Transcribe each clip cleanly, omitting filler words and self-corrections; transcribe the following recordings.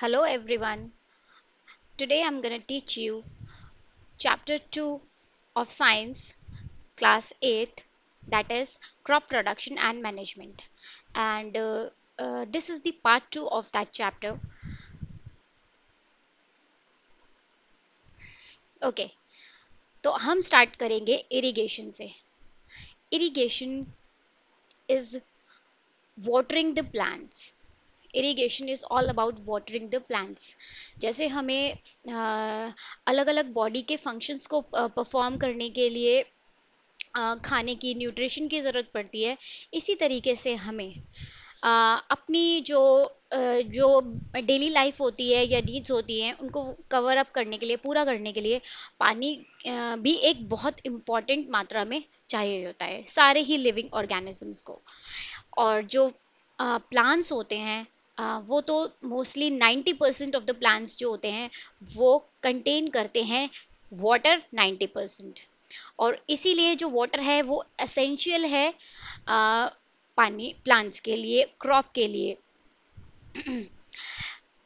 Hello everyone. Today I'm going to teach you chapter 2 of science class 8, that is crop production and management. And this is the part 2 of that chapter. Okay, तो हम start करेंगे irrigation से. Irrigation is watering the plants. Irrigation is all about watering the plants. जैसे हमें अलग अलग body के functions को परफॉर्म करने के लिए खाने की न्यूट्रिशन की ज़रूरत पड़ती है. इसी तरीके से हमें अपनी जो डेली लाइफ होती है या नीड्स होती हैं उनको कवर अप करने के लिए, पूरा करने के लिए पानी भी एक बहुत इम्पॉर्टेंट मात्रा में चाहिए होता है सारे ही लिविंग ऑर्गेनिजम्स को. और जो प्लांट्स होते हैं वो तो मोस्टली 90% ऑफ द प्लांट्स जो होते हैं वो कंटेन करते हैं वाटर 90%. और इसीलिए जो वाटर है वो एसेंशियल है पानी प्लांट्स के लिए, क्रॉप के लिए.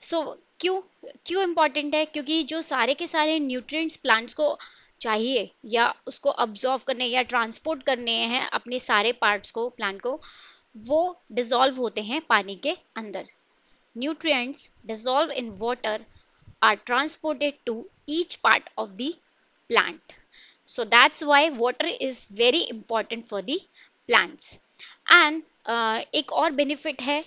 सो क्यों क्यों इम्पोर्टेंट है? क्योंकि जो सारे के सारे न्यूट्रिएंट्स प्लांट्स को चाहिए या उसको अब्जॉर्व करने या ट्रांसपोर्ट करने हैं अपने सारे पार्ट्स को, प्लांट को, वो डिसॉल्व होते हैं पानी के अंदर. Nutrients dissolve in water are transported to each part of the plant. So that's why water is very important for the plants. And एक और बेनिफिट है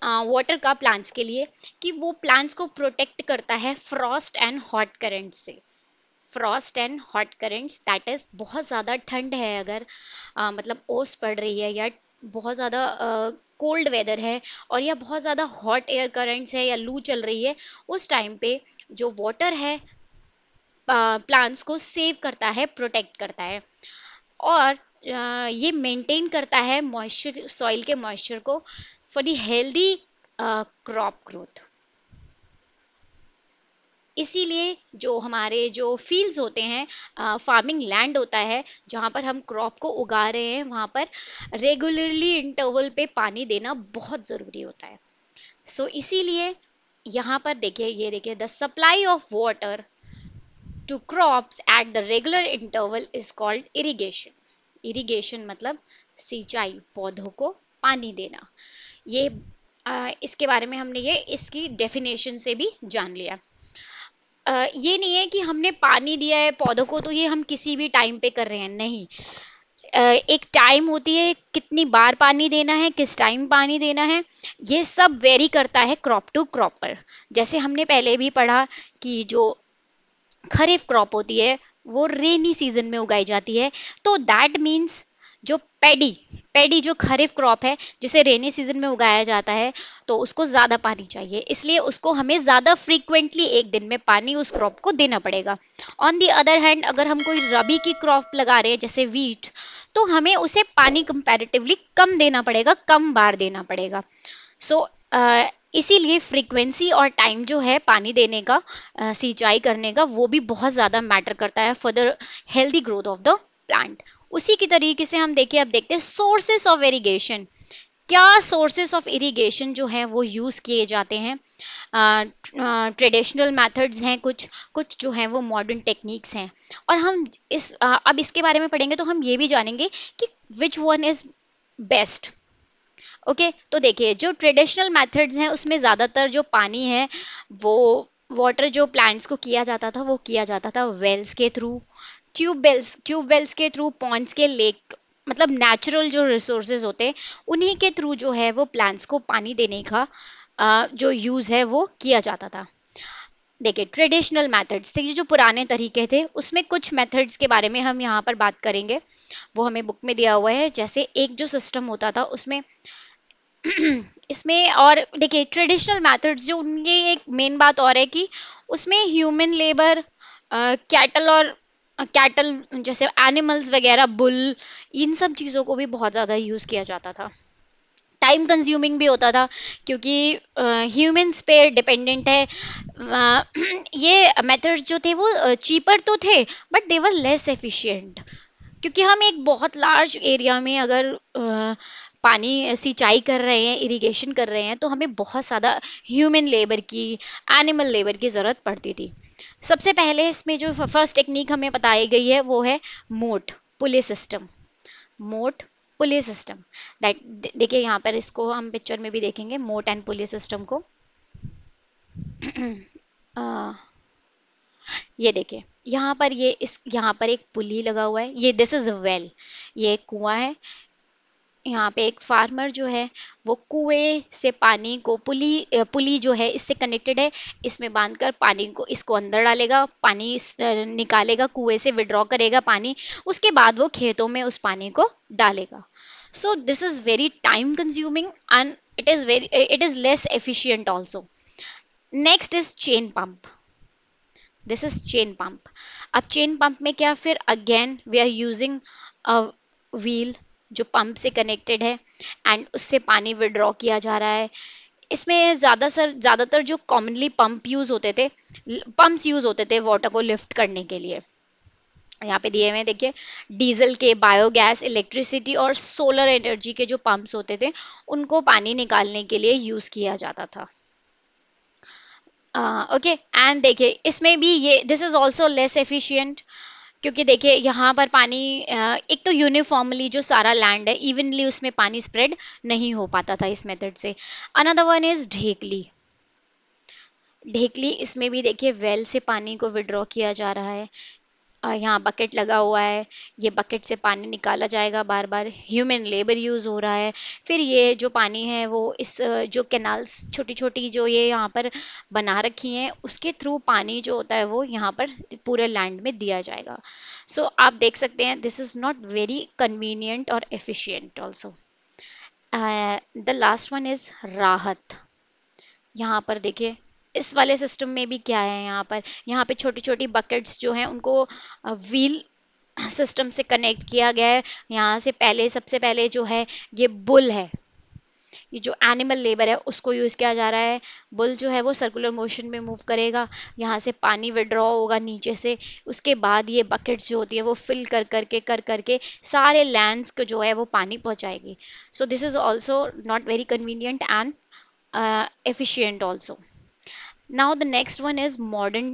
वाटर का प्लांट्स के लिए कि वो प्लांट्स को प्रोटेक्ट करता है फ्रॉस्ट एंड हॉट करंट से. Frost and hot currents, that is बहुत ज़्यादा ठंड है अगर मतलब ओस पड़ रही है या बहुत ज़्यादा कोल्ड वेदर है और या बहुत ज़्यादा हॉट एयर करंट्स है या लू चल रही है, उस टाइम पे जो वाटर है प्लांट्स को सेव करता है, प्रोटेक्ट करता है. और ये मेंटेन करता है मॉइस्चर, सॉइल के मॉइस्चर को for the healthy crop growth. इसीलिए जो हमारे जो फील्ड्स होते हैं, फार्मिंग लैंड होता है जहाँ पर हम क्रॉप को उगा रहे हैं, वहाँ पर रेगुलरली इंटरवल पे पानी देना बहुत ज़रूरी होता है. इसीलिए यहाँ पर देखिए, ये देखिए, the supply of water to crops at the regular interval is called irrigation. Irrigation मतलब सिंचाई, पौधों को पानी देना. ये इसके बारे में हमने ये इसकी डेफिनेशन से भी जान लिया. ये नहीं है कि हमने पानी दिया है पौधों को तो ये हम किसी भी टाइम पे कर रहे हैं, नहीं. एक टाइम होती है कितनी बार पानी देना है, किस टाइम पानी देना है, ये सब वेरी करता है क्रॉप टू क्रॉप पर. जैसे हमने पहले भी पढ़ा कि जो खरीफ क्रॉप होती है वो रेनी सीजन में उगाई जाती है. तो दैट मीन्स जो पैडी पैडी जो खरीफ क्रॉप है जिसे रेनी सीजन में उगाया जाता है, तो उसको ज़्यादा पानी चाहिए, इसलिए उसको हमें ज़्यादा फ्रीक्वेंटली एक दिन में पानी उस क्रॉप को देना पड़ेगा. ऑन दी अदर हैंड अगर हम कोई रबी की क्रॉप लगा रहे हैं जैसे वीट, तो हमें उसे पानी कंपैरेटिवली कम देना पड़ेगा, कम बार देना पड़ेगा. सो इसीलिए फ्रीक्वेंसी और टाइम जो है पानी देने का, सिंचाई करने का, वो भी बहुत ज़्यादा मैटर करता है for the healthy growth of the plant. उसी की तरीके से हम देखिए, अब देखते हैं सोर्सेस ऑफ इरिगेशन. क्या सोर्सेस ऑफ इरिगेशन जो हैं वो यूज़ किए जाते हैं? ट्रेडिशनल मेथड्स हैं कुछ, कुछ जो हैं वो मॉडर्न टेक्निक्स हैं. और हम अब इसके बारे में पढ़ेंगे तो हम ये भी जानेंगे कि which one is best. Okay, तो देखिए, जो ट्रेडिशनल मेथड्स हैं उसमें ज़्यादातर जो पानी है वो वाटर जो प्लांट्स को किया जाता था वो किया जाता था वेल्स के थ्रू, ट्यूबवेल्स के थ्रू, पॉन्ड्स के, लेक, मतलब नेचुरल जो रिसोर्सेज होते हैं उन्हीं के थ्रू जो है वो प्लांट्स को पानी देने का जो यूज़ है वो किया जाता था. देखिए, ट्रेडिशनल मेथड्स थे, ये जो पुराने तरीके थे, उसमें कुछ मेथड्स के बारे में हम यहाँ पर बात करेंगे. वो हमें बुक में दिया हुआ है. जैसे एक जो सिस्टम होता था उसमें इसमें, और देखिए ट्रेडिशनल मेथड्स जो उनकी एक मेन बात और है कि उसमें ह्यूमन लेबर, कैटल और कैटल जैसे एनिमल्स वगैरह, बुल, इन सब चीज़ों को भी बहुत ज़्यादा यूज़ किया जाता था. टाइम कंज्यूमिंग भी होता था क्योंकि ह्यूमंस पे डिपेंडेंट है. ये मेथड्स जो थे वो चीपर तो थे but they were less efficient, क्योंकि हम एक बहुत लार्ज एरिया में अगर पानी सिंचाई कर रहे हैं, इरिगेशन कर रहे हैं, तो हमें बहुत ज़्यादा ह्यूमन लेबर की, एनिमल लेबर की ज़रूरत पड़ती थी। सबसे पहले इसमें जो फर्स्ट टेक्निक हमें बताई गई है वो है मोट पुली सिस्टम। मोट पुली सिस्टम दैट, देखिए यहाँ पर इसको हम पिक्चर में भी देखेंगे मोट एंड पुली सिस्टम को। अ, ये देखिए यहाँ पर, ये इस यहाँ पर एक पुली लगा हुआ है, ये दिस इज अ वेल, ये एक कुआं है। यहाँ पे एक फार्मर जो है वो कुएं से पानी को, पुली जो है इससे कनेक्टेड है, इसमें बांधकर पानी को, इसको अंदर डालेगा, पानी निकालेगा कुएं से, विड्रॉ करेगा पानी, उसके बाद वो खेतों में उस पानी को डालेगा। So this is very time consuming and it is less efficient also. Next is chain pump. This is chain pump. अब चेन पंप में क्या, फिर again we are using a wheel जो पंप से कनेक्टेड है एंड उससे पानी withdraw किया जा रहा है। इसमें ज़्यादातर जो कॉमनली पंप यूज़ होते थे, पंप्स यूज़ होते थे वाटर को लिफ्ट करने के लिए। यहाँ पे दिए हुए हैं देखिए, डीजल के, बायोगैस, इलेक्ट्रिसिटी और सोलर एनर्जी के जो पंप्स होते थे उनको पानी निकालने के लिए यूज़ किया जाता था। ओके एंड देखिए इसमें भी ये this is also less efficient, क्योंकि देखिए यहाँ पर पानी एक तो यूनिफॉर्मली जो सारा लैंड है इवनली उसमें पानी स्प्रेड नहीं हो पाता था इस मेथड से। Another one is dhekli. ढेकली, इसमें भी देखिए वेल से पानी को विड्रॉ किया जा रहा है। यहाँ बकेट लगा हुआ है, ये बकेट से पानी निकाला जाएगा, बार बार ह्यूमन लेबर यूज़ हो रहा है। फिर ये जो पानी है वो इस जो कैनाल्स छोटी छोटी जो ये यहाँ पर बना रखी हैं उसके थ्रू पानी जो होता है वो यहाँ पर पूरे लैंड में दिया जाएगा। सो आप देख सकते हैं this is not very convenient और efficient also. The last one is rahat. यहाँ पर देखिए इस वाले सिस्टम में भी क्या है, यहाँ पे छोटी छोटी बकेट्स जो हैं उनको व्हील सिस्टम से कनेक्ट किया गया है। यहाँ से पहले, सबसे पहले जो है ये बुल है, ये जो एनिमल लेबर है उसको यूज़ किया जा रहा है। बुल जो है वो सर्कुलर मोशन में मूव करेगा, यहाँ से पानी विड्रॉ होगा नीचे से, उसके बाद ये बकेट्स जो होती है वो फिल कर करके सारे लैंड्स को जो है वो पानी पहुँचाएगी। So this is also not very convenient and efficient also. Now the next one is modern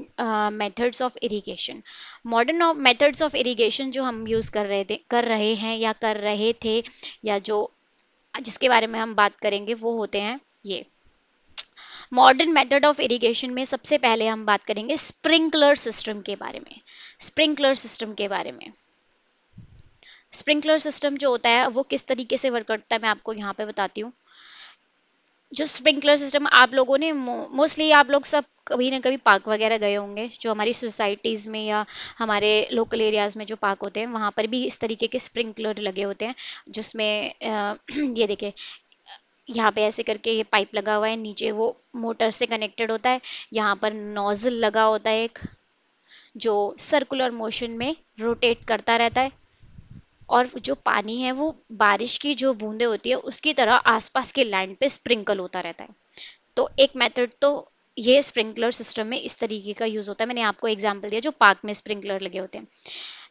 methods of irrigation. Modern methods of irrigation जो हम यूज़ कर रहे हैं या कर रहे थे, या जो जिसके बारे में हम बात करेंगे वो होते हैं ये मॉडर्न मेथड ऑफ इरिगेशन में। सबसे पहले हम बात करेंगे स्प्रिंकलर सिस्टम के बारे में। स्प्रिंकलर सिस्टम के बारे में, स्प्रिंकलर सिस्टम जो होता है वो किस तरीके से वर्क करता है मैं आपको यहाँ पे बताती हूँ। जो स्प्रिंकलर सिस्टम आप लोगों ने मोस्टली आप लोग सब कभी ना कभी पार्क वगैरह गए होंगे, जो हमारी सोसाइटीज़ में या हमारे लोकल एरियाज़ में जो पार्क होते हैं वहाँ पर भी इस तरीके के स्प्रिंकलर लगे होते हैं, जिसमें ये देखिए यहाँ पे ऐसे करके ये पाइप लगा हुआ है, नीचे वो मोटर से कनेक्टेड होता है, यहाँ पर नोजल लगा होता है एक, जो सर्कुलर मोशन में रोटेट करता रहता है, और जो पानी है वो बारिश की जो बूंदें होती है उसकी तरह आसपास के लैंड पे स्प्रिंकल होता रहता है। तो एक मेथड तो ये स्प्रिंकलर सिस्टम में इस तरीके का यूज होता है। मैंने आपको एग्जांपल दिया जो पार्क में स्प्रिंकलर लगे होते हैं।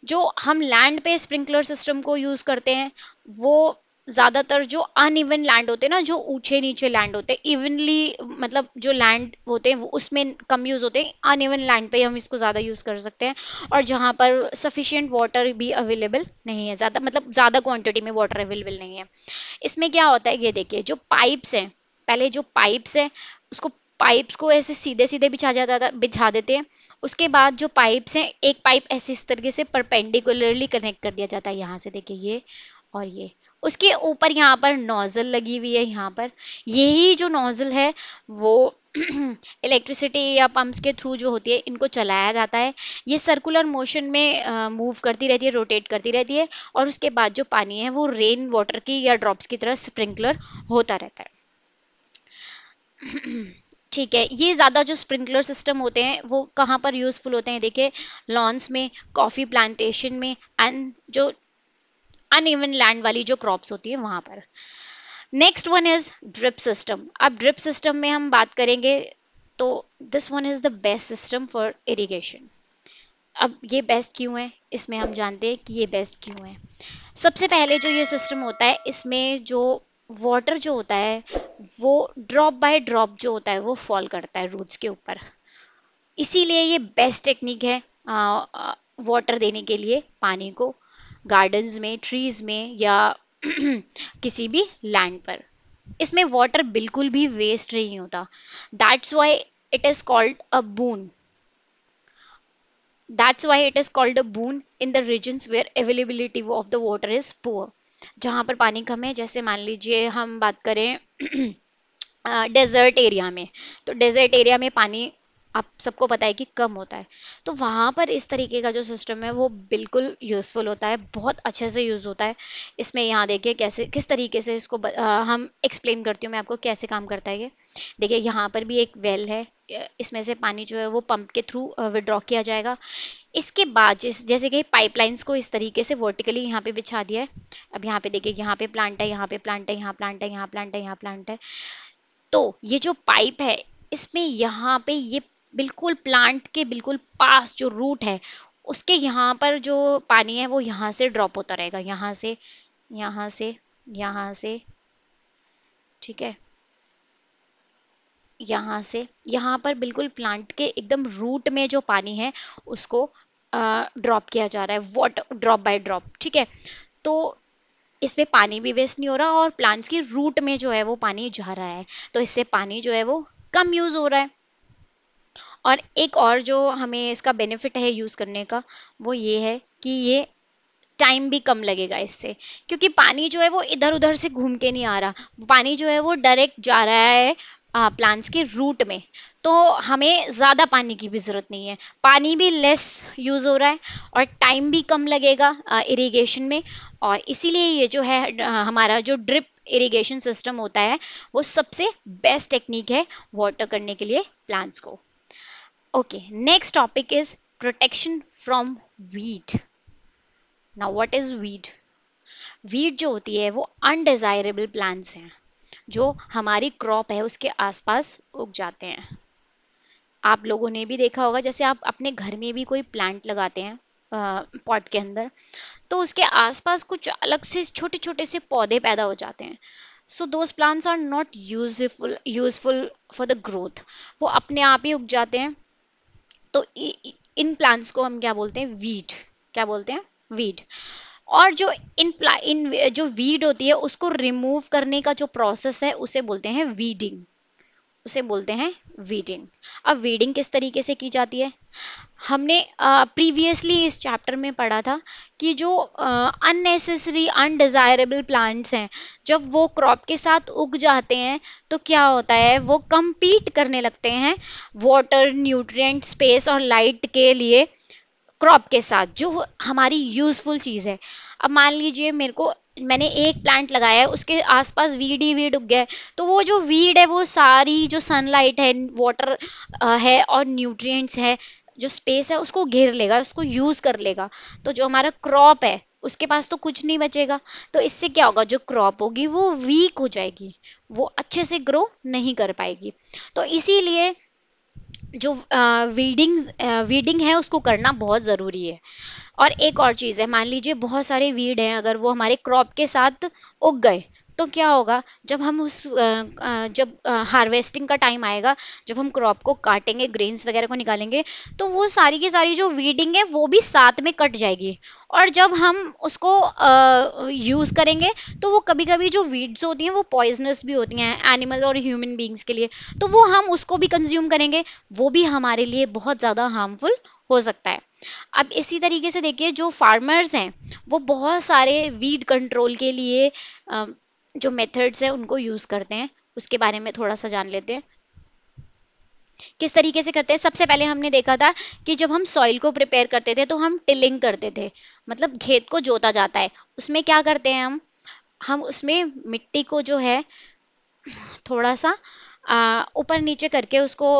जो हम लैंड पे स्प्रिंकलर सिस्टम को यूज करते हैं वो ज्यादातर जो अनइवन लैंड होते हैं ना, जो ऊंचे नीचे लैंड होते हैं, इवनली मतलब जो लैंड होते हैं वो उसमें कम यूज होते हैं, अनइवन लैंड पे हम इसको ज्यादा यूज कर सकते हैं। और जहाँ पर सफिशिएंट वाटर भी अवेलेबल नहीं है, ज्यादा मतलब ज्यादा क्वांटिटी में वाटर अवेलेबल नहीं है, इसमें क्या होता है ये देखिए जो पाइप्स हैं, पहले जो पाइप्स हैं उसको, पाइप्स को ऐसे सीधे सीधे बिछा देते हैं। उसके बाद जो पाइप्स हैं, एक पाइप ऐसे इस तरीके से परपेंडिकुलरली कनेक्ट कर दिया जाता है, यहाँ से देखिए ये और ये, उसके ऊपर यहाँ पर नोजल लगी हुई है, यहाँ पर यही जो नोजल है वो इलेक्ट्रिसिटी या पंप्स के थ्रू जो होती है इनको चलाया जाता है। ये सर्कुलर मोशन में मूव करती रहती है, रोटेट करती रहती है, और उसके बाद जो पानी है वो रेन वाटर की या ड्रॉप्स की तरह स्प्रिंकलर होता रहता है। ठीक है, ये ज़्यादा जो स्प्रिंकलर सिस्टम होते हैं वो कहाँ पर यूज़फुल होते हैं, देखिए लॉन्स में, कॉफ़ी प्लांटेशन में, एंड जो अनइवन लैंड वाली जो क्रॉप्स होती है वहाँ पर। Next one is drip system. अब ड्रिप सिस्टम में हम बात करेंगे तो this one is the best system for irrigation. अब ये बेस्ट क्यों है, इसमें हम जानते हैं कि ये बेस्ट क्यों है। सबसे पहले जो ये सिस्टम होता है इसमें जो वाटर जो होता है वो ड्रॉप बाय ड्रॉप जो होता है वो फॉल करता है रूट्स के ऊपर। इसीलिए ये बेस्ट टेक्निक है वाटर देने के लिए पानी को, गार्डन्स में, ट्रीज में, या किसी भी लैंड पर। इसमें वाटर बिल्कुल भी वेस्ट नहीं होता। That's why it is called a boon. That's why it is called a boon in the regions where availability of the water is poor. जहाँ पर पानी कम है, जैसे मान लीजिए हम बात करें डेजर्ट एरिया में, तो डेजर्ट एरिया में पानी आप सबको पता है कि कम होता है। तो वहाँ पर इस तरीके का जो सिस्टम है वो बिल्कुल यूज़फुल होता है, बहुत अच्छे से यूज़ होता है। इसमें यहाँ देखिए कैसे किस तरीके से इसको हम एक्सप्लेन करती हूँ मैं आपको कैसे काम करता है ये। देखिए यहाँ पर भी एक वेल है, इसमें से पानी जो है वो पंप के थ्रू विड्रॉ किया जाएगा। इसके बाद जैसे कि पाइपलाइंस को इस तरीके से वर्टिकली यहाँ पे बिछा दिया है। अब यहाँ पे देखिए यहाँ पे प्लांट है, यहाँ पे प्लांट है, यहाँ प्लांट है, यहाँ प्लांट है, यहाँ प्लांट है। तो ये जो पाइप है इसमें यहाँ पे ये बिल्कुल प्लांट के बिल्कुल पास जो रूट है उसके यहाँ पर जो पानी है वो यहाँ से ड्रॉप होता रहेगा, यहाँ से, यहाँ से, यहाँ से, ठीक है, यहाँ से यहाँ पर बिल्कुल प्लांट के एकदम रूट में जो पानी है उसको ड्रॉप किया जा रहा है, वाटर ड्रॉप बाय ड्रॉप, ठीक है। तो इसमें पानी भी वेस्ट नहीं हो रहा और प्लांट्स की रूट में जो है वो पानी जा रहा है, तो इससे पानी जो है वो कम यूज हो रहा है। और एक और जो हमें इसका बेनिफिट है यूज करने का वो ये है कि ये टाइम भी कम लगेगा इससे, क्योंकि पानी जो है वो इधर उधर से घूम के नहीं आ रहा, पानी जो है वो डायरेक्ट जा रहा है प्लांट्स के रूट में। तो हमें ज़्यादा पानी की भी ज़रूरत नहीं है, पानी भी लेस यूज़ हो रहा है और टाइम भी कम लगेगा इरिगेशन में। और इसीलिए ये जो है हमारा जो ड्रिप इरिगेशन सिस्टम होता है वो सबसे बेस्ट टेक्निक है वाटर करने के लिए प्लांट्स को। Okay, next topic is protection from weed. Now what is weed? Weed जो होती है वो अनडिजायरेबल प्लांट्स हैं जो हमारी क्रॉप है उसके आसपास उग जाते हैं। आप लोगों ने भी देखा होगा, जैसे आप अपने घर में भी कोई प्लांट लगाते हैं पॉट के अंदर, तो उसके आसपास कुछ अलग से छोटे छोटे से पौधे पैदा हो जाते हैं। So those plants are not useful for the growth, वो अपने आप ही उग जाते हैं। तो इन प्लांट्स को हम क्या बोलते हैं? वीड। क्या बोलते हैं? वीड। और जो इन जो वीड होती है उसको रिमूव करने का जो प्रोसेस है उसे बोलते हैं वीडिंग, उसे बोलते हैं वीडिंग। अब वीडिंग किस तरीके से की जाती है? हमने प्रीवियसली इस चैप्टर में पढ़ा था कि जो अननेसेसरी अनडिजायरेबल प्लांट्स हैं जब वो क्रॉप के साथ उग जाते हैं तो क्या होता है, वो compete करने लगते हैं वाटर, न्यूट्रिएंट, स्पेस और लाइट के लिए क्रॉप के साथ, जो हमारी यूजफुल चीज है। अब मान लीजिए मैंने एक प्लांट लगाया है, उसके आसपास वीड ही वीड उग गया है, तो वो जो वीड है वो सारी जो सनलाइट है, वाटर है और न्यूट्रिएंट्स है, जो स्पेस है उसको घेर लेगा, उसको यूज कर लेगा। तो जो हमारा क्रॉप है उसके पास तो कुछ नहीं बचेगा। तो इससे क्या होगा, जो क्रॉप होगी वो वीक हो जाएगी, वो अच्छे से ग्रो नहीं कर पाएगी। तो इसीलिए जो वीडिंग है उसको करना बहुत ज़रूरी है। और एक और चीज़ है, मान लीजिए बहुत सारे वीड हैं, अगर वो हमारे क्रॉप के साथ उग गए तो क्या होगा, जब हम जब हार्वेस्टिंग का टाइम आएगा, जब हम क्रॉप को काटेंगे, ग्रेन्स वगैरह को निकालेंगे, तो वो सारी की सारी जो वीडिंग है वो भी साथ में कट जाएगी। और जब हम उसको यूज़ करेंगे तो वो कभी कभी जो वीड्स होती हैं वो पॉइजनस भी होती हैं एनिमल और ह्यूमन बींग्स के लिए, तो वो हम उसको भी कंज्यूम करेंगे, वो भी हमारे लिए बहुत ज़्यादा हार्मफुल हो सकता है। अब इसी तरीके से देखिए, जो फार्मर्स हैं वो बहुत सारे वीड कंट्रोल के लिए जो मेथड्स हैं उनको यूज़ करते हैं, उसके बारे में थोड़ा सा जान लेते हैं किस तरीके से करते हैं। सबसे पहले हमने देखा था कि जब हम सॉइल को प्रिपेयर करते थे तो हम टिलिंग करते थे, मतलब खेत को जोता जाता है। उसमें क्या करते हैं हम उसमें मिट्टी को जो है थोड़ा सा ऊपर नीचे करके उसको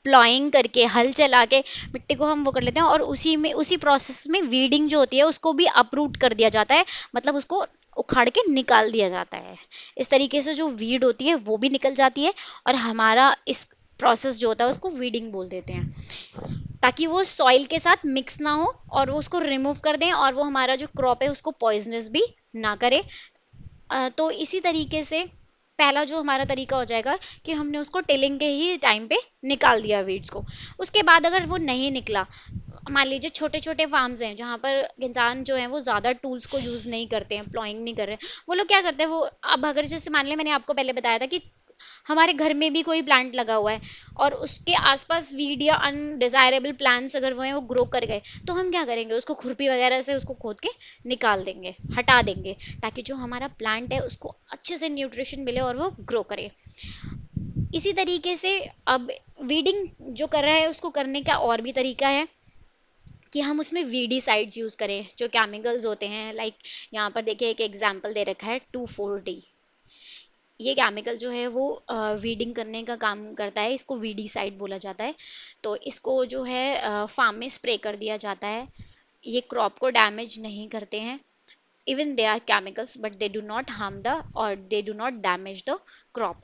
प्लॉइंग करके हल चला के मिट्टी को हम वो कर लेते हैं, और उसी प्रोसेस में वीडिंग जो होती है उसको भी अपरूट कर दिया जाता है, मतलब उसको उखाड़ के निकाल दिया जाता है। इस तरीके से जो वीड होती है वो भी निकल जाती है, और हमारा इस प्रोसेस जो होता है उसको वीडिंग बोल देते हैं, ताकि वो सॉइल के साथ मिक्स ना हो और वो उसको रिमूव कर दें और वो हमारा जो क्रॉप है उसको पॉइजनस भी ना करे, तो इसी तरीके से पहला जो हमारा तरीका हो जाएगा कि हमने उसको टिलिंग के ही टाइम पे निकाल दिया वीड्स को। उसके बाद अगर वो नहीं निकला, मान लीजिए छोटे छोटे फार्म्स हैं जहाँ पर इंसान जो है वो ज़्यादा टूल्स को यूज़ नहीं करते हैं, प्लॉइंग नहीं कर रहे हैं, वो लोग क्या करते हैं, वो अब अगर जैसे मान लिया मैंने आपको पहले बताया था कि हमारे घर में भी कोई प्लांट लगा हुआ है और उसके आसपास वीड या अनडिजायरेबल प्लांट्स अगर वो हैं वो ग्रो कर गए, तो हम क्या करेंगे, उसको खुरपी वगैरह से उसको खोद के निकाल देंगे, हटा देंगे, ताकि जो हमारा प्लांट है उसको अच्छे से न्यूट्रिशन मिले और वो ग्रो करे। इसी तरीके से अब वीडिंग जो कर रहा है उसको करने का और भी तरीका है कि हम उसमें वीडीसाइड्स यूज़ करें, जो केमिकल्स होते हैं, लाइक यहाँ पर देखिए एक एग्जांपल दे रखा है 2,4-D। ये केमिकल जो है वो वीडिंग करने का काम करता है, इसको वीडीसाइड बोला जाता है। तो इसको जो है फार्म में स्प्रे कर दिया जाता है। ये क्रॉप को डैमेज नहीं करते हैं, even they are chemicals but they do not harm the और they do not damage the crop.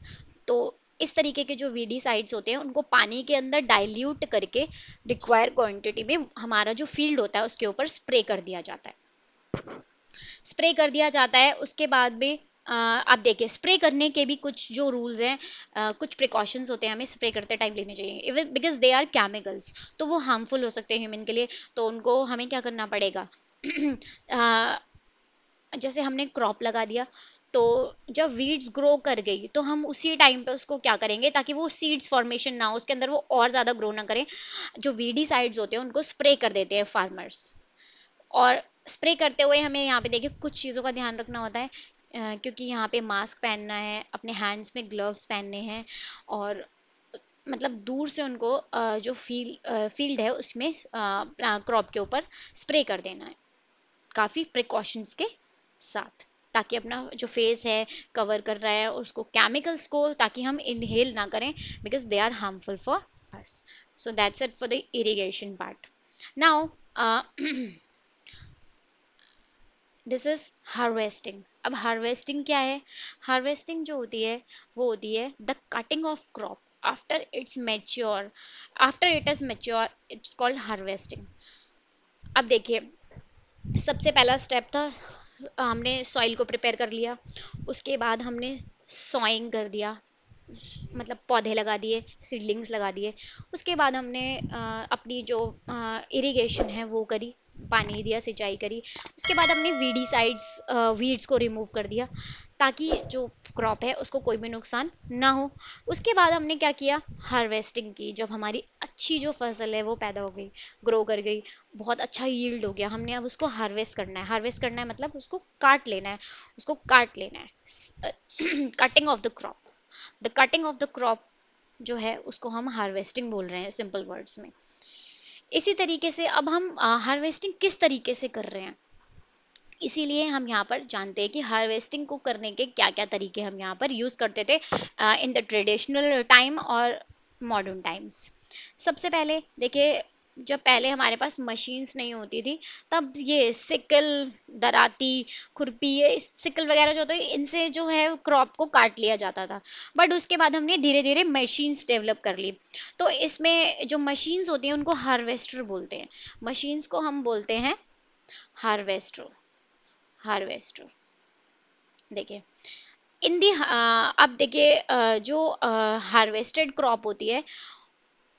तो इस तरीके के जो वीडीसाइड्स होते हैं उनको पानी के अंदर डाइल्यूट करके रिक्वायर क्वांटिटी में हमारा जो फील्ड होता है उसके ऊपर स्प्रे कर दिया जाता है। स्प्रे कर दिया जाता है उसके बाद में आप देखिए स्प्रे करने के भी कुछ जो रूल्स हैं, कुछ प्रिकॉशंस होते हैं, हमें स्प्रे करते टाइम लेने चाहिए, even because they are chemicals, तो वो हार्मफुल हो सकते हैं ह्यूमन के लिए। तो उनको हमें क्या करना पड़ेगा अ, जैसे हमने क्रॉप लगा दिया, तो जब वीड्स ग्रो कर गई तो हम उसी टाइम पे उसको क्या करेंगे, ताकि वो सीड्स फॉर्मेशन ना हो उसके अंदर, वो और ज़्यादा ग्रो ना करें, जो वीडी साइड्स होते हैं उनको स्प्रे कर देते हैं फार्मर्स। और स्प्रे करते हुए हमें यहाँ पे देखिए कुछ चीज़ों का ध्यान रखना होता है, क्योंकि यहाँ पे मास्क पहनना है, अपने हैंड्स में ग्लव्स पहनने हैं, और मतलब दूर से उनको जो फील्ड है उसमें क्रॉप के ऊपर स्प्रे कर देना है, काफ़ी प्रिकॉशंस के साथ, ताकि अपना जो फेस है कवर कर रहा है उसको केमिकल्स को, ताकि हम इनहेल ना करें, because they are harmful for us. So that's it for the irrigation part. Now this is harvesting. अब हार्वेस्टिंग क्या है? हार्वेस्टिंग जो होती है वो होती है the cutting of crop after it's mature, after it is mature, it's called harvesting. अब देखिए सबसे पहला स्टेप था, हमने सॉइल को प्रिपेयर कर लिया, उसके बाद हमने सॉइंग कर दिया, मतलब पौधे लगा दिए, सीडलिंग्स लगा दिए, उसके बाद हमने अपनी जो इरिगेशन है वो करी, पानी दिया, सिंचाई करी, उसके बाद हमने वीड्स को रिमूव कर दिया, ताकि जो क्रॉप है उसको कोई भी नुकसान ना हो। उसके बाद हमने क्या किया, हार्वेस्टिंग की। जब हमारी अच्छी जो फसल है वो पैदा हो गई, ग्रो कर गई, बहुत अच्छा यील्ड हो गया, हमने अब उसको हार्वेस्ट करना है। हार्वेस्ट करना है मतलब उसको काट लेना है, उसको काट लेना है cutting of the crop. The cutting of the crop जो है उसको हम हार्वेस्टिंग बोल रहे हैं सिंपल वर्ड्स में। इसी तरीके से अब हम हार्वेस्टिंग किस तरीके से कर रहे हैं, इसीलिए हम यहाँ पर जानते हैं कि हार्वेस्टिंग को करने के क्या क्या तरीके हम यहाँ पर यूज़ करते थे इन द ट्रेडिशनल टाइम और मॉडर्न टाइम्स। सबसे पहले देखिए, जब पहले हमारे पास मशीन्स नहीं होती थी, तब ये सिकल, दराती, खुरपी, ये सिकल वगैरह जो होते हैं इनसे जो है क्रॉप को काट लिया जाता था। बट उसके बाद हमने धीरे धीरे मशीन्स डेवलप कर ली। तो इसमें जो मशीन्स होती हैं उनको हार्वेस्टर बोलते हैं, मशीन्स को हम बोलते हैं हार्वेस्टर। हार्वेस्टर देखिए इन दी अब देखिए जो हार्वेस्टेड क्रॉप होती है,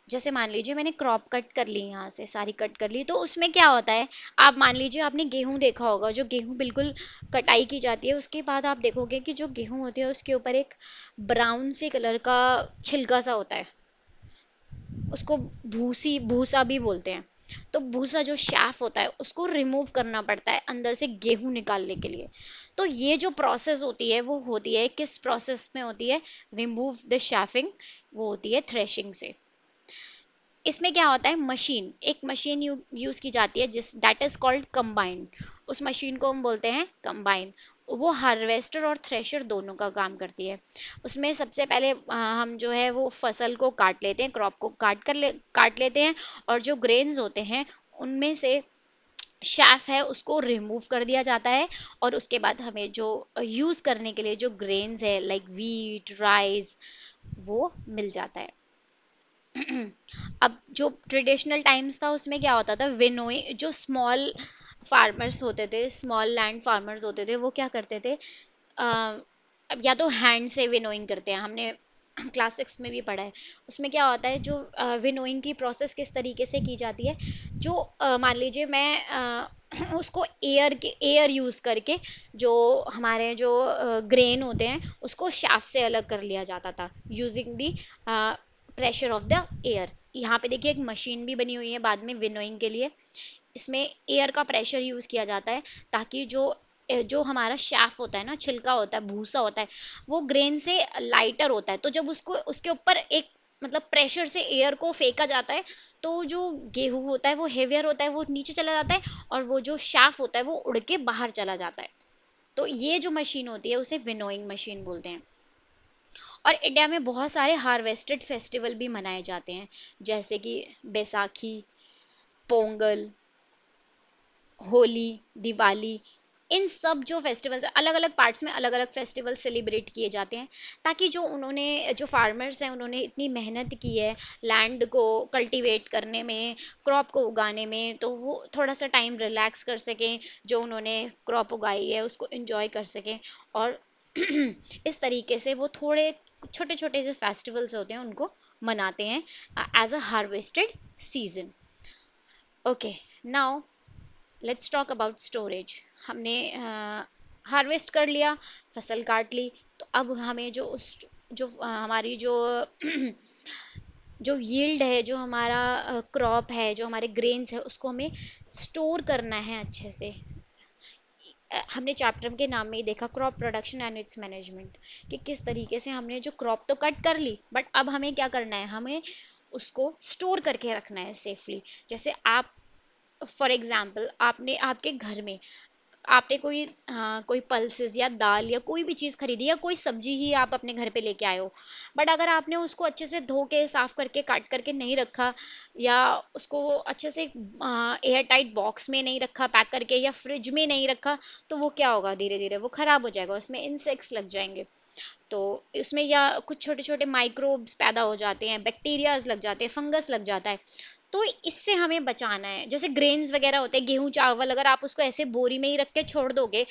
जैसे मान लीजिए मैंने क्रॉप कट कर ली, यहाँ से सारी कट कर ली, तो उसमें क्या होता है, आप मान लीजिए आपने गेहूं देखा होगा, जो गेहूं बिल्कुल कटाई की जाती है उसके बाद आप देखोगे कि जो गेहूं होती है उसके ऊपर एक ब्राउन से कलर का छिलका सा होता है, उसको भूसा भी बोलते हैं। तो भूसा जो शैफ होता है उसको रिमूव करना पड़ता है अंदर से गेहूं निकालने के लिए। तो ये जो प्रोसेस होती है वो होती है किस प्रोसेस में होती है, रिमूव द शैफिंग, वो होती है थ्रेशिंग से। इसमें क्या होता है, मशीन, एक मशीन यूज की जाती है जिस दैट इज कॉल्ड कंबाइन, उस मशीन को हम बोलते हैं कंबाइन। वो हार्वेस्टर और थ्रेशर दोनों का काम करती है। उसमें सबसे पहले हम जो है वो फसल को काट लेते हैं, क्रॉप को काट लेते हैं, और जो ग्रेन्स होते हैं उनमें से शैफ है उसको रिमूव कर दिया जाता है, और उसके बाद हमें जो यूज करने के लिए जो ग्रेन्स है लाइक वीट, राइस, वो मिल जाता है। अब जो ट्रेडिशनल टाइम्स था उसमें क्या होता था, विनोइंग, जो स्मॉल फार्मर्स होते थे, स्मॉल लैंड फार्मर्स होते थे, वो क्या करते थे, अब या तो हैंड से विनोइंग करते हैं, हमने क्लास 6 में भी पढ़ा है। उसमें क्या होता है, जो विनोइंग की प्रोसेस किस तरीके से की जाती है, जो मान लीजिए मैं उसको एयर यूज़ करके जो हमारे जो ग्रेन होते हैं उसको शाफ्ट से अलग कर लिया जाता था using the pressure of the air. यहाँ पे देखिए एक मशीन भी बनी हुई है बाद में विनोइंग के लिए। इसमें एयर का प्रेशर यूज़ किया जाता है ताकि जो हमारा शैफ होता है ना, छिलका होता है, भूसा होता है, वो ग्रेन से लाइटर होता है। तो जब उसको उसके ऊपर एक मतलब प्रेशर से एयर को फेंका जाता है तो जो गेहूं होता है वो हेवियर होता है, वो नीचे चला जाता है, और वो जो शैफ होता है वो उड़ के बाहर चला जाता है। तो ये जो मशीन होती है उसे विनोइंग मशीन बोलते हैं। और इंडिया में बहुत सारे हार्वेस्टेड फेस्टिवल भी मनाए जाते हैं, जैसे कि बैसाखी, पोंगल, होली, दिवाली। इन सब जो फेस्टिवल्स अलग अलग पार्ट्स में अलग अलग फेस्टिवल सेलिब्रेट किए जाते हैं, ताकि जो उन्होंने जो फार्मर्स हैं उन्होंने इतनी मेहनत की है लैंड को कल्टीवेट करने में, क्रॉप को उगाने में, तो वो थोड़ा सा टाइम रिलैक्स कर सकें, जो उन्होंने क्रॉप उगाई है उसको एंजॉय कर सकें। और इस तरीके से वो थोड़े छोटे छोटे जो फेस्टिवल्स होते हैं उनको मनाते हैं as a harvested season. Okay, now let's talk about storage. हमने हार्वेस्ट कर लिया, फसल काट ली, तो अब हमें हमारी जो यील्ड है, जो हमारा क्रॉप है, जो हमारे ग्रेन्स है, उसको हमें स्टोर करना है अच्छे से। हमने चैप्टर के नाम में ही देखा crop production and it's management, कि किस तरीके से हमने जो क्रॉप तो कट कर ली, बट अब हमें क्या करना है, हमें उसको स्टोर करके रखना है सेफली। जैसे आप फॉर एग्जाम्पल आपने आपके घर में आपने कोई पल्सेस या दाल या कोई भी चीज़ खरीदी, या कोई सब्जी ही आप अपने घर पे लेके आए हो, बट अगर आपने उसको अच्छे से धो के साफ करके काट करके नहीं रखा, या उसको अच्छे से एयर टाइट बॉक्स में नहीं रखा पैक करके, या फ्रिज में नहीं रखा, तो वो क्या होगा, धीरे धीरे वो खराब हो जाएगा, उसमें इंसेक्ट्स लग जाएंगे। तो उसमें या कुछ छोटे छोटे माइक्रोब्स पैदा हो जाते हैं, बैक्टीरियाज लग जाते हैं, फंगस लग जाता है। तो इससे हमें बचाना है। जैसे ग्रेन्स वगैरह होते हैं, गेहूं चावल, अगर आप उसको ऐसे बोरी में ही रख के छोड़ दोगे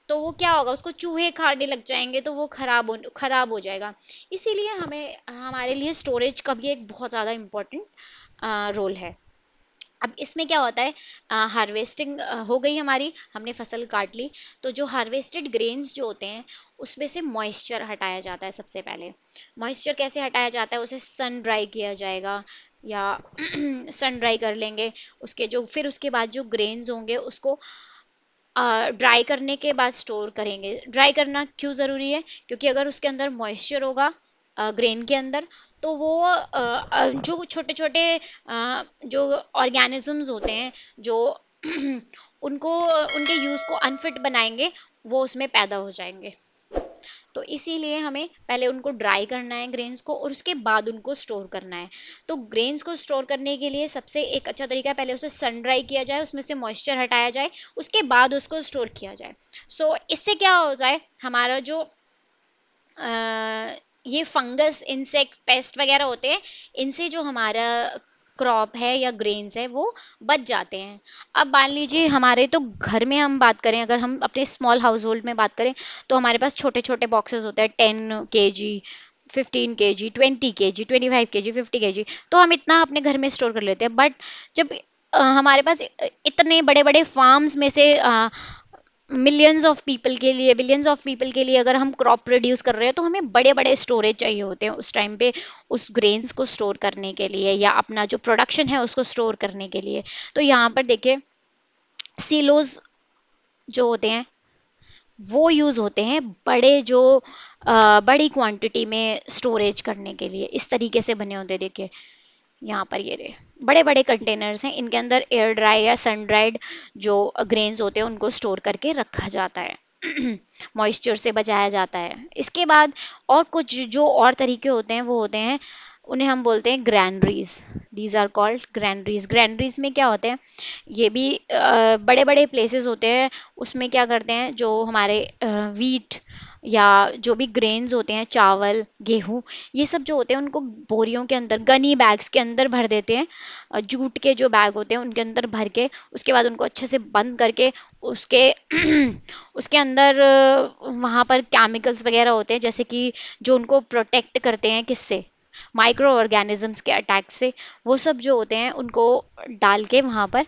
तो वो क्या होगा, उसको चूहे खाने लग जाएंगे, तो वो खराब हो जाएगा। इसीलिए हमें हमारे लिए स्टोरेज का भी एक बहुत ज़्यादा इम्पोर्टेंट रोल है। अब इसमें क्या होता है, हार्वेस्टिंग हो गई हमारी, हमने फसल काट ली, तो जो हार्वेस्टेड ग्रेन्स जो होते हैं उसमें से मॉइस्चर हटाया जाता है। सबसे पहले मॉइस्चर कैसे हटाया जाता है, उसे सन ड्राई किया जाएगा, या सन ड्राई कर लेंगे। उसके बाद जो ग्रेन्स होंगे उसको ड्राई करने के बाद स्टोर करेंगे। ड्राई करना क्यों ज़रूरी है, क्योंकि अगर उसके अंदर मॉइस्चर होगा ग्रेन के अंदर, तो वो जो छोटे छोटे जो ऑर्गेनिजम्स होते हैं, जो उनके यूज़ को अनफिट बनाएंगे, वो उसमें पैदा हो जाएंगे। तो इसीलिए हमें पहले उनको ड्राई करना है ग्रेन्स को, और उसके बाद उनको स्टोर करना है। तो ग्रेन्स को स्टोर करने के लिए सबसे एक अच्छा तरीका है, पहले उसे सन ड्राई किया जाए, उसमें से मॉइस्चर हटाया जाए, उसके बाद उसको स्टोर किया जाए। सो इससे क्या होता है, हमारा जो ये फंगस, इंसेक्ट, पेस्ट वगैरह होते हैं, इनसे जो हमारा क्रॉप है या ग्रेन्स है वो बच जाते हैं। अब मान लीजिए हमारे तो घर में हम बात करें, अगर हम अपने स्मॉल हाउस होल्ड में बात करें, तो हमारे पास छोटे छोटे बॉक्सेस होते हैं, 10 kg, 15 kg, 20 kg, 25 kg, 50 kg, तो हम इतना अपने घर में स्टोर कर लेते हैं। बट जब हमारे पास इतने बड़े बड़े फार्म्स में से मिलियंस ऑफ पीपल के लिए, बिलियंस ऑफ पीपल के लिए अगर हम क्रॉप प्रोड्यूस कर रहे हैं, तो हमें बड़े बड़े स्टोरेज चाहिए होते हैं उस टाइम पे, उस ग्रेन्स को स्टोर करने के लिए, या अपना जो प्रोडक्शन है उसको स्टोर करने के लिए। तो यहाँ पर देखिए सिलोज जो होते हैं वो यूज़ होते हैं बड़ी क्वांटिटी में स्टोरेज करने के लिए। इस तरीके से बने होते हैं, देखिए यहाँ पर ये रहे बड़े बड़े कंटेनर्स हैं, इनके अंदर एयर ड्राई या सन ड्राइड जो ग्रेन्स होते हैं उनको स्टोर करके रखा जाता है। मॉइस्चर से बचाया जाता है। इसके बाद और कुछ जो और तरीके होते हैं वो होते हैं, उन्हें हम बोलते हैं granaries. These are called granaries. Granaries में क्या होते हैं, ये भी बड़े बड़े प्लेसेस होते हैं, उसमें क्या करते हैं, जो हमारे वीट या जो भी ग्रेन्स होते हैं, चावल, गेहूँ, ये सब जो होते हैं उनको बोरियों के अंदर, गनी बैग्स के अंदर भर देते हैं। जूट के जो बैग होते हैं उनके अंदर भर के, उसके बाद उनको अच्छे से बंद करके उसके उसके अंदर वहाँ पर केमिकल्स वगैरह होते हैं, जैसे कि जो उनको प्रोटेक्ट करते हैं किससे, माइक्रो ऑर्गेनिजम्स के अटैक से। वो सब जो होते हैं उनको डाल के वहाँ पर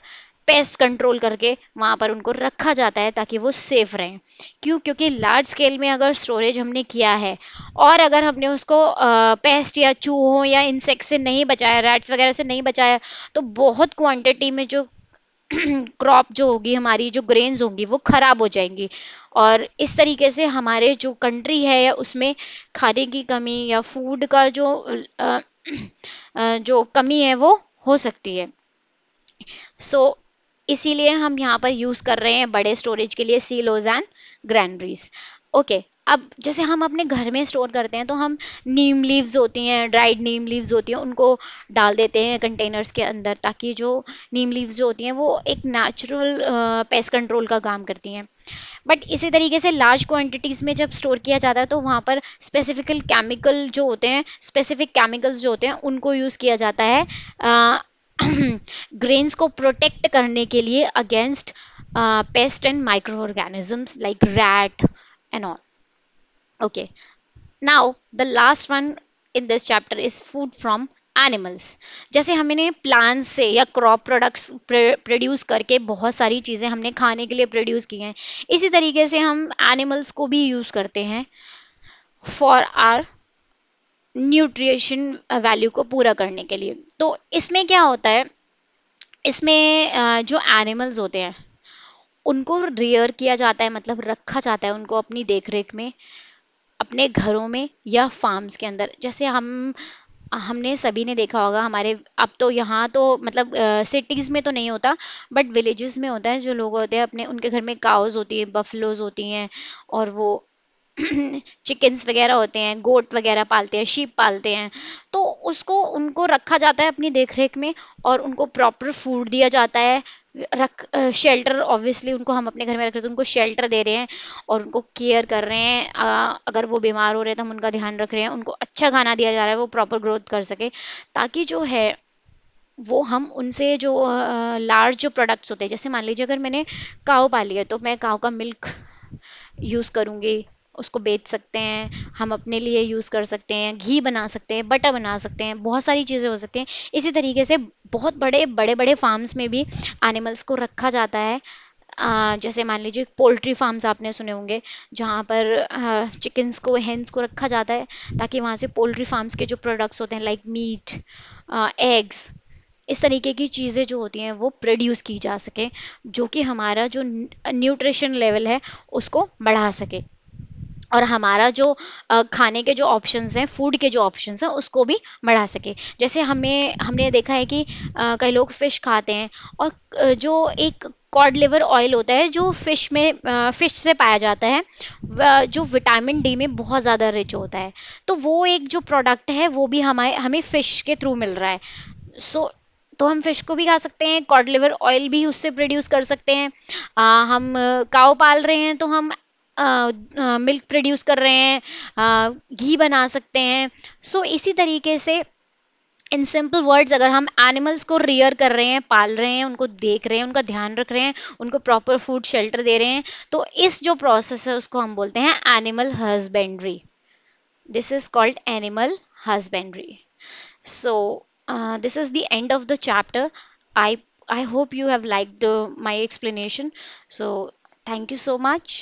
पेस्ट कंट्रोल करके वहाँ पर उनको रखा जाता है ताकि वो सेफ रहें। क्यों? क्योंकि लार्ज स्केल में अगर स्टोरेज हमने किया है और अगर हमने उसको पेस्ट या चूहों या इंसेक्ट से नहीं बचाया, रैट्स वगैरह से नहीं बचाया, तो बहुत क्वांटिटी में जो क्रॉप जो होगी हमारी, जो ग्रेन्स होंगी वो खराब हो जाएंगी। और इस तरीके से हमारे जो कंट्री है या उसमें खाने की कमी या फूड का जो कमी है वो हो सकती है। सो इसीलिए हम यहाँ पर यूज कर रहे हैं बड़े स्टोरेज के लिए सीलोज एंड ग्रैनरीज। ओके, अब जैसे हम अपने घर में स्टोर करते हैं तो हम नीम लीव्स होती हैं, ड्राइड नीम लीव्स होती हैं, उनको डाल देते हैं कंटेनर्स के अंदर, ताकि जो नीम लीव्स जो होती हैं वो एक नेचुरल पेस्ट कंट्रोल का काम करती हैं। बट इसी तरीके से लार्ज क्वांटिटीज़ में जब स्टोर किया जाता है तो वहाँ पर स्पेसिफिक केमिकल्स जो होते हैं उनको यूज़ किया जाता है ग्रेन्स को प्रोटेक्ट करने के लिए against paste and micro organisms like rat and all. Okay, now the last one in this chapter is food from animals. जैसे हमने प्लांट से या क्रॉप प्रोडक्ट्स प्रोड्यूस करके बहुत सारी चीज़ें हमने खाने के लिए प्रोड्यूस की हैं, इसी तरीके से हम एनिमल्स को भी यूज़ करते हैं फॉर आर न्यूट्रिशन वैल्यू को पूरा करने के लिए। तो इसमें क्या होता है, इसमें जो एनिमल्स होते हैं उनको रियर किया जाता है, मतलब रखा जाता है उनको अपनी देखरेख में, अपने घरों में या फार्म्स के अंदर। जैसे हमने सभी ने देखा होगा हमारे, अब तो यहाँ तो मतलब सिटीज़ में तो नहीं होता, बट विलेजेस में होता है। जो लोग होते हैं अपने, उनके घर में काउज होती हैं, बफलोज होती हैं, और वो चिकन्स वगैरह होते हैं, गोट वगैरह पालते हैं, शीप पालते हैं। तो उसको उनको रखा जाता है अपनी देखरेख में, और उनको प्रॉपर फूड दिया जाता है। शेल्टर, ऑब्वियसली उनको हम अपने घर में रख रहे हैं तो उनको शेल्टर दे रहे हैं और उनको केयर कर रहे हैं। अगर वो बीमार हो रहे हैं तो हम उनका ध्यान रख रहे हैं, उनको अच्छा खाना दिया जा रहा है, वो प्रॉपर ग्रोथ कर सके, ताकि जो है वो हम उनसे जो लार्ज जो प्रोडक्ट्स होते हैं, जैसे मान लीजिए अगर मैंने काऊ पाली है तो मैं काऊ का मिल्क यूज़ करूँगी, उसको बेच सकते हैं, हम अपने लिए यूज़ कर सकते हैं, घी बना सकते हैं, बटर बना सकते हैं, बहुत सारी चीज़ें हो सकती हैं। इसी तरीके से बहुत बड़े बड़े बड़े फार्म्स में भी एनिमल्स को रखा जाता है। जैसे मान लीजिए पोल्ट्री फार्म्स आपने सुने होंगे, जहाँ पर चिकन्स को, हेंस को रखा जाता है, ताकि वहाँ से पोल्ट्री फार्म्स के जो प्रोडक्ट्स होते हैं लाइक मीट, एग्स, इस तरीके की चीज़ें जो होती हैं वो प्रोड्यूस की जा सके, जो कि हमारा जो न्यूट्रिशन लेवल है उसको बढ़ा सके, और हमारा जो खाने के जो ऑप्शंस हैं, फूड के जो ऑप्शंस हैं उसको भी बढ़ा सके। जैसे हमने देखा है कि कई लोग फ़िश खाते हैं, और जो एक कॉड लिवर ऑयल होता है जो फ़िश से पाया जाता है, जो विटामिन डी में बहुत ज़्यादा रिच होता है, तो वो एक जो प्रोडक्ट है वो भी हमें हमें फ़िश के थ्रू मिल रहा है। सो तो हम फिश को भी खा सकते हैं, कॉड लिवर ऑयल भी उससे प्रोड्यूस कर सकते हैं। हम काऊ पाल रहे हैं तो हम मिल्क प्रोड्यूस कर रहे हैं, घी बना सकते हैं। सो इसी तरीके से, इन सिंपल वर्ड्स, अगर हम एनिमल्स को रियर कर रहे हैं, पाल रहे हैं, उनको देख रहे हैं, उनका ध्यान रख रहे हैं, उनको प्रॉपर फूड शेल्टर दे रहे हैं, तो इस जो प्रोसेस है उसको हम बोलते हैं animal husbandry. This is called animal husbandry. So this is the end of the chapter. I I hope you have liked my explanation. So thank you so much.